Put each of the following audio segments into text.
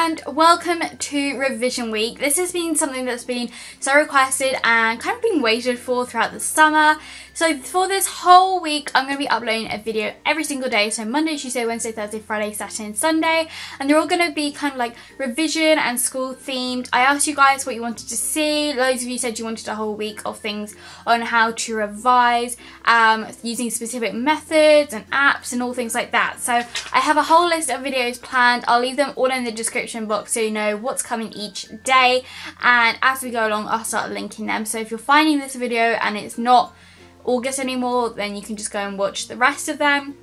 and welcome to revision week. This has been something that's been so requested and kind of been waited for throughout the summer. So for this whole week I'm going to be uploading a video every single day, so Monday, Tuesday, Wednesday, Thursday, Friday, Saturday and Sunday, and they're all going to be kind of like revision and school themed. I asked you guys what you wanted to see. Loads of you said you wanted a whole week of things on how to revise using specific methods and apps and all things like that. So I have a whole list of videos planned. I'll leave them all in the description box so you know what's coming each day, and as we go along I'll start linking them. So if you're finding this video and it's not August anymore, then you can just go and watch the rest of them.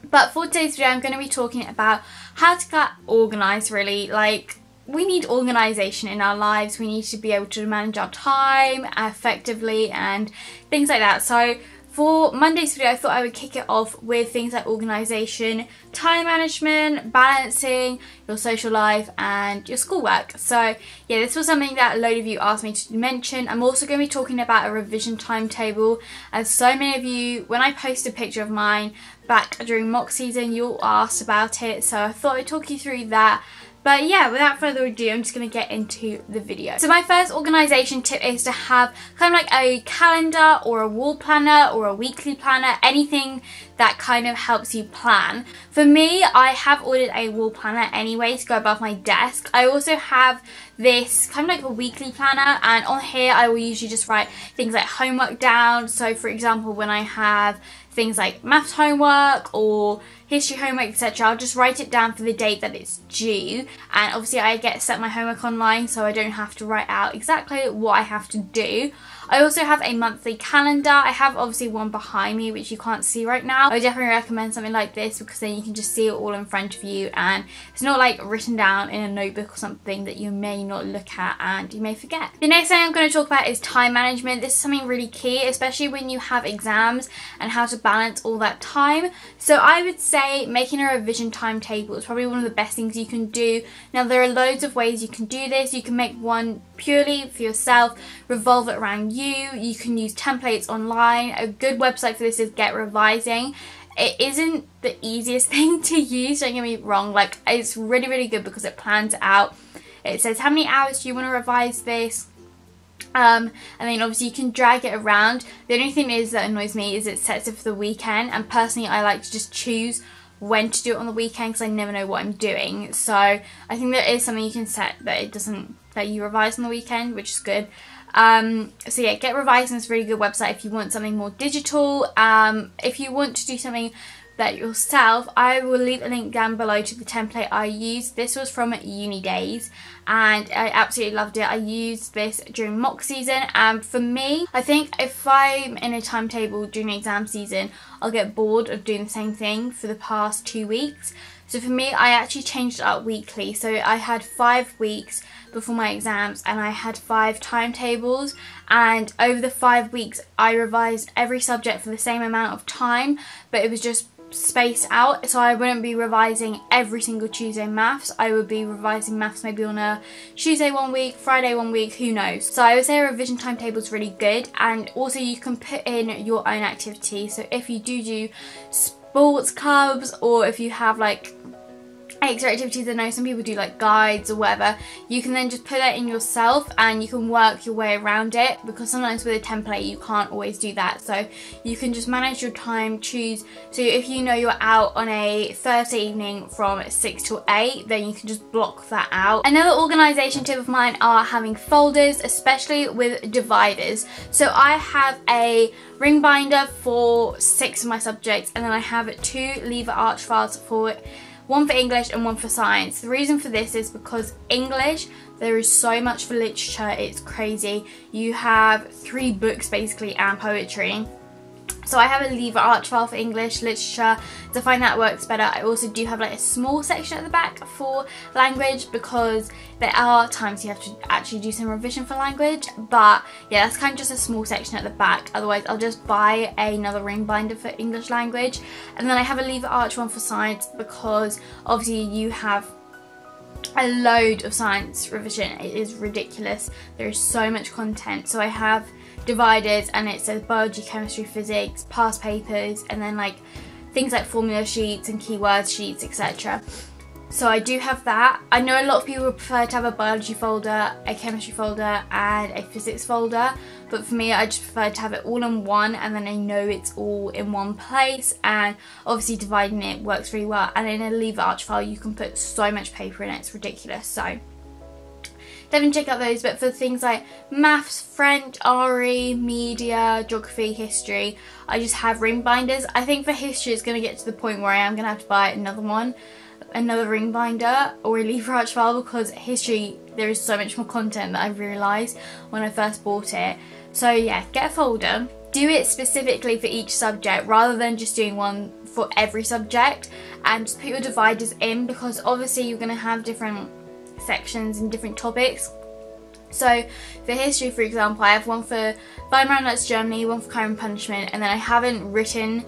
But for today's video I'm going to be talking about how to get organised, really. Like, we need organisation in our lives. We need to be able to manage our time effectively and things like that. So for Monday's video I thought I would kick it off with things like organisation, time management, balancing your social life and your schoolwork. So yeah, this was something that a load of you asked me to mention. I'm also going to be talking about a revision timetable, as so many of you, when I posted a picture of mine back during mock season, you all asked about it, so I thought I'd talk you through that. But yeah, without further ado, I'm just going to get into the video. So my first organisation tip is to have kind of like a calendar or a wall planner or a weekly planner, anything that kind of helps you plan. For me, I have ordered a wall planner anyway to go above my desk. I also have this kind of like a weekly planner, and on here I will usually just write things like homework down. So for example, when I have things like maths homework or history homework, etc., I'll just write it down for the date that it's due, and obviously I get set my homework online so I don't have to write out exactly what I have to do. I also have a monthly calendar. I have obviously one behind me which you can't see right now. I would definitely recommend something like this because then you can just see it all in front of you and it's not like written down in a notebook or something that you may not look at and you may forget. The next thing I'm going to talk about is time management. This is something really key, especially when you have exams, and how to balance all that time. So I would say making a revision timetable is probably one of the best things you can do. Now there are loads of ways you can do this. You can make one purely for yourself, revolve it around you can use templates online. A good website for this is Get Revising. It isn't the easiest thing to use, don't get me wrong. Like, it's really good because it plans out. It says how many hours do you want to revise this, and then obviously you can drag it around. The only thing is that annoys me is it sets it for the weekend, and personally I like to just choose when to do it on the weekend because I never know what I'm doing. So I think there is something you can set that it doesn't, that you revise on the weekend, which is good. So yeah, Get Revising is a really good website if you want something more digital. If you want to do something that yourself, I will leave a link down below to the template I used. This was from uni days and I absolutely loved it. I used this during mock season, and for me, I think if I'm in a timetable during exam season, I'll get bored of doing the same thing for the past 2 weeks. So for me, I actually changed it up weekly. So I had 5 weeks before my exams and I had 5 timetables, and over the 5 weeks I revised every subject for the same amount of time, but it was just spaced out. So I wouldn't be revising every single Tuesday maths. I would be revising maths maybe on a Tuesday one week, Friday one week, who knows. So I would say a revision timetable is really good, and also you can put in your own activity. So if you do sports clubs, or if you have like extra activities, I know some people do like guides or whatever, you can then just put that in yourself and you can work your way around it, because sometimes with a template you can't always do that. So you can just manage your time, choose. So if you know you're out on a Thursday evening from 6 till 8, then you can just block that out. Another organisation tip of mine are having folders, especially with dividers. So I have a ring binder for 6 of my subjects, and then I have 2 lever arch files for one for English and one for science. The reason for this is because English, there is so much for literature, it's crazy. You have 3 books basically and poetry. So I have a lever arch file for English, literature, to find that works better. I also do have like a small section at the back for language, because there are times you have to actually do some revision for language, but yeah, that's kind of just a small section at the back. Otherwise I'll just buy another ring binder for English language. And then I have a lever arch one for science, because obviously you have a load of science revision. It is ridiculous. There is so much content. So I have divided, and it says biology, chemistry, physics, past papers, and then like things like formula sheets and keywords sheets, etc. So I do have that. I know a lot of people prefer to have a biology folder, a chemistry folder and a physics folder, but for me I just prefer to have it all in one, and then I know it's all in one place, and obviously dividing it works really well. And in a Leave Arch file you can put so much paper in it, it's ridiculous. So definitely check out those. But for things like maths, French, RE, media, geography, history, I just have ring binders. I think for history it's going to get to the point where I am going to have to buy another ring binder or a Leave Arch file, because history there is so much more content that I realised when I first bought it. So yeah, get a folder, do it specifically for each subject rather than just doing one for every subject, and just put your dividers in, because obviously you're going to have different sections and different topics. So for history, for example, I have one for Weimar and that's Germany, one for Crime and Punishment, and then I haven't written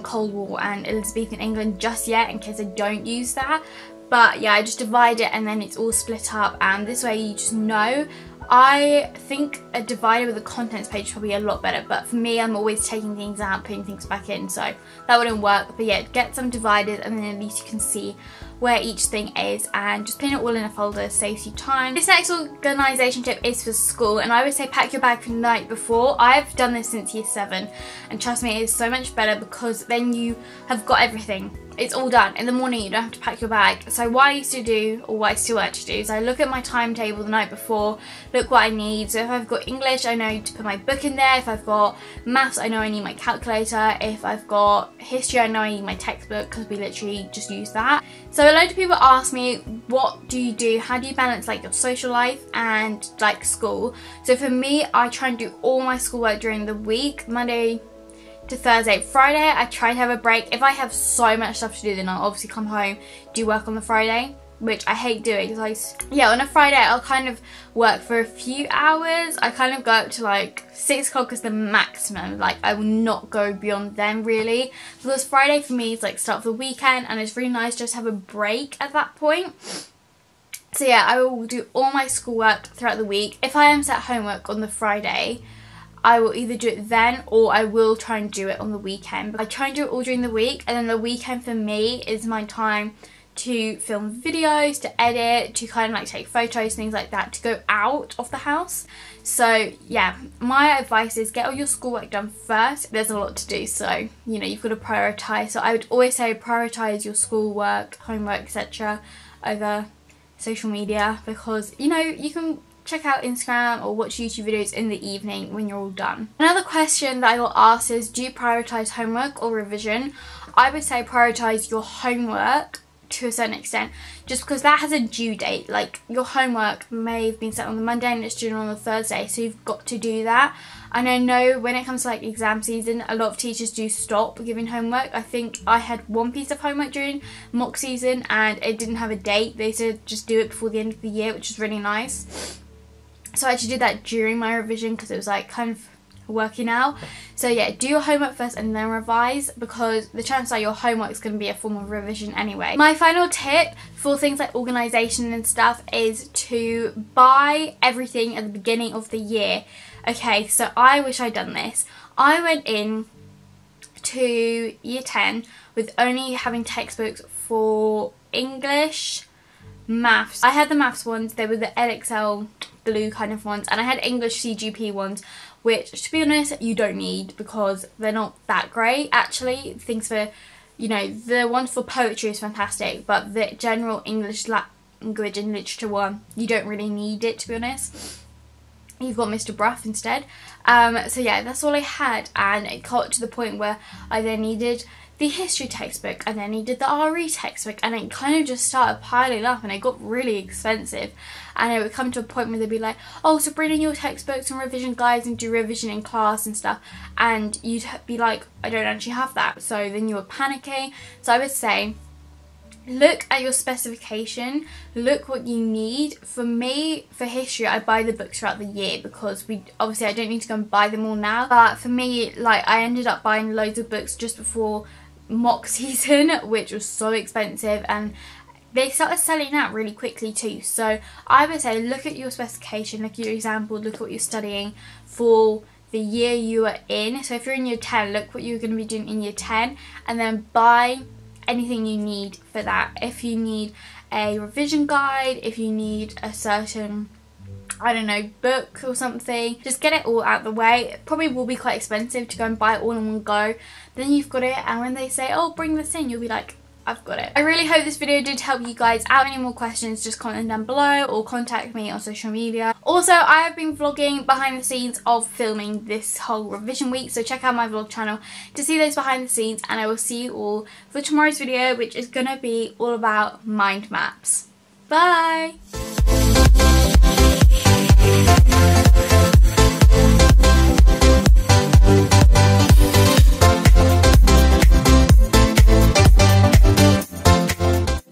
Cold War and Elizabethan England just yet in case I don't use that. But yeah, I just divide it and then it's all split up, and this way you just know. I think a divider with a contents page is probably a lot better, but for me I'm always taking things out, putting things back in, so that wouldn't work. But yeah, get some dividers and then at least you can see where each thing is, and just pin it all in a folder, saves you time. This next organisation tip is for school, and I would say pack your bag for the night before. I've done this since year 7 and trust me, it is so much better because then you have got everything. It's all done. In the morning you don't have to pack your bag. So what I used to do, or what I still actually do, is I look at my timetable the night before, look what I need. So if I've got English, I know to put my book in there. If I've got maths, I know I need my calculator. If I've got history, I know I need my textbook, because we literally just use that. So a load of people ask me, what do you do? How do you balance like your social life and like school? So for me, I try and do all my schoolwork during the week, Monday to Thursday. Friday I try to have a break. If I have so much stuff to do, then I'll obviously come home, do work on the Friday, which I hate doing because yeah, on a Friday I'll kind of work for a few hours. I kind of go up to like 6 o'clock is the maximum, like I will not go beyond then really, because Friday for me is like start of the weekend and it's really nice just to have a break at that point. So yeah, I will do all my schoolwork throughout the week. If I am set homework on the Friday, I will either do it then or I will try and do it on the weekend. I try and do it all during the week, and then the weekend for me is my time to film videos, to edit, to kind of like take photos, things like that, to go out of the house. So yeah, my advice is get all your schoolwork done first. There's a lot to do, so you know, you've got to prioritise. So I would always say prioritise your schoolwork, homework, etc. over social media, because you know, you can check out Instagram or watch YouTube videos in the evening when you're all done. Another question that I got asked is, do you prioritise homework or revision? I would say prioritise your homework to a certain extent, just because that has a due date. Like your homework may have been set on the Monday and it's due on the Thursday, so you've got to do that. And I know when it comes to like exam season, a lot of teachers do stop giving homework. I think I had one piece of homework during mock season and it didn't have a date. They said just do it before the end of the year, which is really nice. So I actually did that during my revision because it was like kind of working out. So yeah, do your homework first and then revise, because the chances are your homework is going to be a form of revision anyway. My final tip for things like organisation and stuff is to buy everything at the beginning of the year. Okay, so I wish I'd done this. I went in to year 10 with only having textbooks for English, maths. I had the maths ones, they were the LXL blue kind of ones, and I had English CGP ones, which to be honest you don't need because they're not that great actually. Things for, you know, the one for poetry is fantastic, but the general English language and literature one, you don't really need it, to be honest. You've got Mr. Bruff instead. So yeah, that's all I had, and it got to the point where I then needed the history textbook and then needed the RE textbook, and it kind of just started piling up and it got really expensive. And it would come to a point where they'd be like, oh, so bring in your textbooks and revision guides and do revision in class and stuff, and you'd be like, I don't actually have that. So then you were panicking. So I would say look at your specification, look what you need. For me, for history, I buy the books throughout the year because obviously I don't need to go and buy them all now, but for me, like, I ended up buying loads of books just before mock season, which was so expensive, and they started selling out really quickly too. So I would say look at your specification, look at your example, look at what you're studying for the year you are in. So if you're in year 10, look what you're going to be doing in year 10, and then buy anything you need for that. If you need a revision guide, if you need a certain, I don't know, book or something, just get it all out the way. It probably will be quite expensive to go and buy it all in one go. Then you've got it, and when they say, oh, bring this in, you'll be like, I've got it. I really hope this video did help you guys out. Any more questions, just comment down below or contact me on social media. Also, I have been vlogging behind the scenes of filming this whole revision week, so check out my vlog channel to see those behind the scenes, and I will see you all for tomorrow's video, which is gonna be all about mind maps. Bye!